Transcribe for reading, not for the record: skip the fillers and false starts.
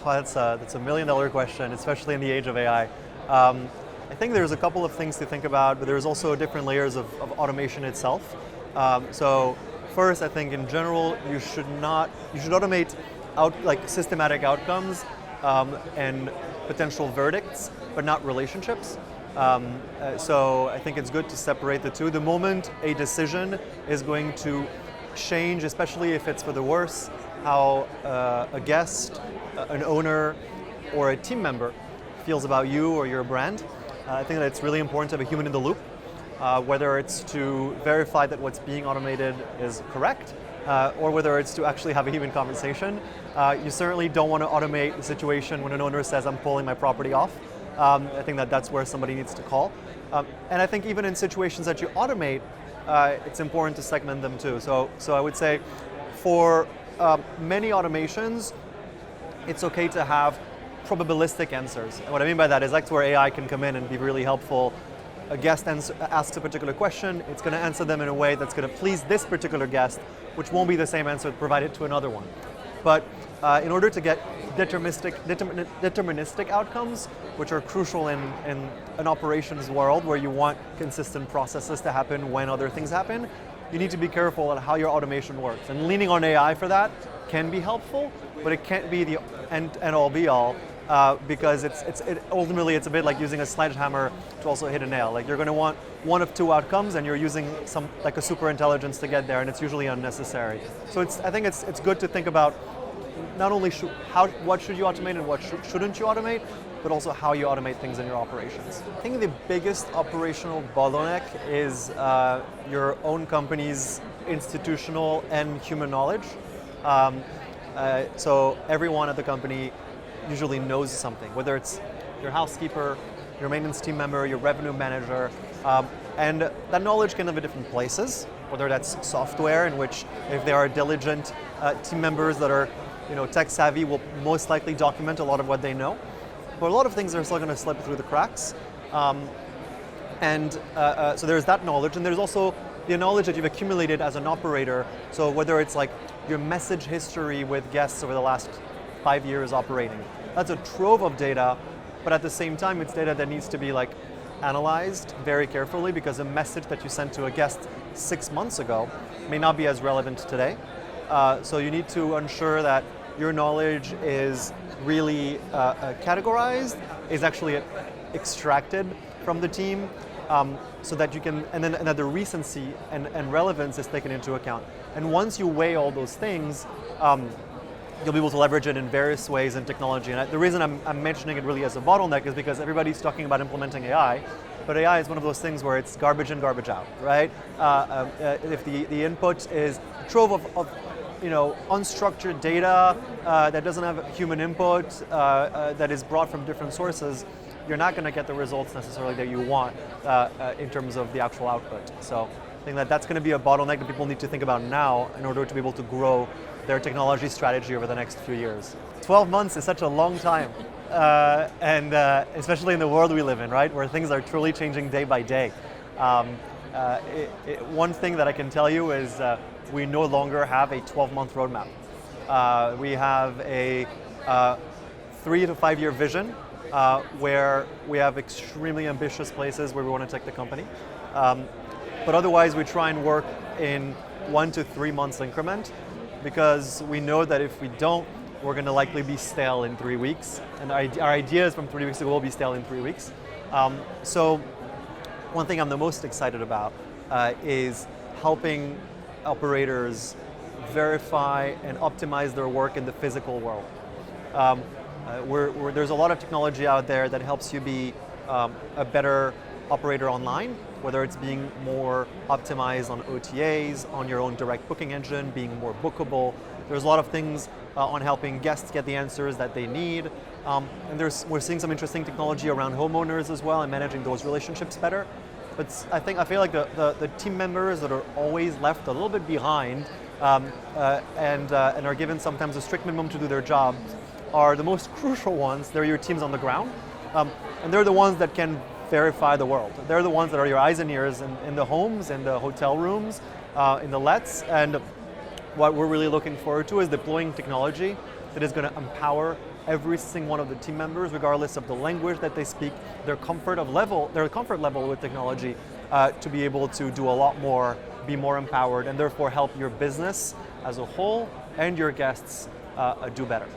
Well, that's a $1 million question, especially in the age of AI. I think there's a couple of things to think about, but there's also different layers of automation itself. So first, I think in general, you should automate systematic outcomes and potential verdicts, but not relationships. So I think it's good to separate the two. The moment a decision is going to change, especially if it's for the worse, how a guest, an owner, or a team member feels about you or your brand, I think that it's really important to have a human in the loop, whether it's to verify that what's being automated is correct, or whether it's to actually have a human conversation. You certainly don't want to automate the situation when an owner says, I'm pulling my property off. I think that's where somebody needs to call. And I think even in situations that you automate, it's important to segment them too. So I would say for many automations, it's okay to have probabilistic answers. And what I mean by that is that's where AI can come in and be really helpful. A guest asks a particular question, it's going to answer them in a way that's going to please this particular guest, which won't be the same answer provided to another one. But in order to get deterministic outcomes, which are crucial in an operations world where you want consistent processes to happen when other things happen, you need to be careful at how your automation works. And leaning on AI for that can be helpful, but it can't be the end all be all, because ultimately it's a bit like using a sledgehammer to also hit a nail. Like you're going to want one of two outcomes, and you're using a super intelligence to get there, and it's usually unnecessary. So I think it's good to think about not only what should you automate and what shouldn't you automate, but also how you automate things in your operations. I think the biggest operational bottleneck is your own company's institutional and human knowledge. So everyone at the company usually knows something, whether it's your housekeeper, your maintenance team member, your revenue manager, and that knowledge can live at different places, whether that's software, in which if there are diligent team members that are tech savvy, will most likely document a lot of what they know. But a lot of things are still going to slip through the cracks. So there's that knowledge, and there's also the knowledge that you've accumulated as an operator. So whether it's like your message history with guests over the last 5 years operating, that's a trove of data, but at the same time, it's data that needs to be analyzed very carefully, because a message that you sent to a guest 6 months ago may not be as relevant today. So you need to ensure that your knowledge is really categorized, is actually extracted from the team, so that you can, and that the recency and relevance is taken into account. And once you weigh all those things, you'll be able to leverage it in various ways in technology. And the reason I'm mentioning it really as a bottleneck is because everybody's talking about implementing AI, but AI is one of those things where it's garbage in, garbage out, right? If the input is a trove of unstructured data that doesn't have human input, that is brought from different sources, you're not going to get the results necessarily that you want in terms of the actual output. So I think that's going to be a bottleneck that people need to think about now in order to be able to grow their technology strategy over the next few years. 12 months is such a long time, and especially in the world we live in, right, where things are truly changing day by day. One thing that I can tell you is we no longer have a 12-month roadmap. We have a 3 to 5 year vision where we have extremely ambitious places where we want to take the company. But otherwise, we try and work in 1 to 3 months increment, because we know that if we don't, we're going to likely be stale in 3 weeks. And our ideas from 3 weeks ago will be stale in 3 weeks. So one thing I'm the most excited about is helping operators verify and optimize their work in the physical world. There's a lot of technology out there that helps you be a better operator online, whether it's being more optimized on OTAs, on your own direct booking engine, being more bookable. There's a lot of things on helping guests get the answers that they need. And we're seeing some interesting technology around homeowners as well and managing those relationships better. But I feel like the team members that are always left a little bit behind and are given sometimes a strict minimum to do their job are the most crucial ones. They're your teams on the ground. And they're the ones that can verify the world. They're the ones that are your eyes and ears in the homes, in the hotel rooms, in the lets. And what we're really looking forward to is deploying technology that is going to empower every single one of the team members, regardless of the language that they speak, their comfort level with technology, to be able to do a lot more, be more empowered, and therefore help your business as a whole and your guests do better.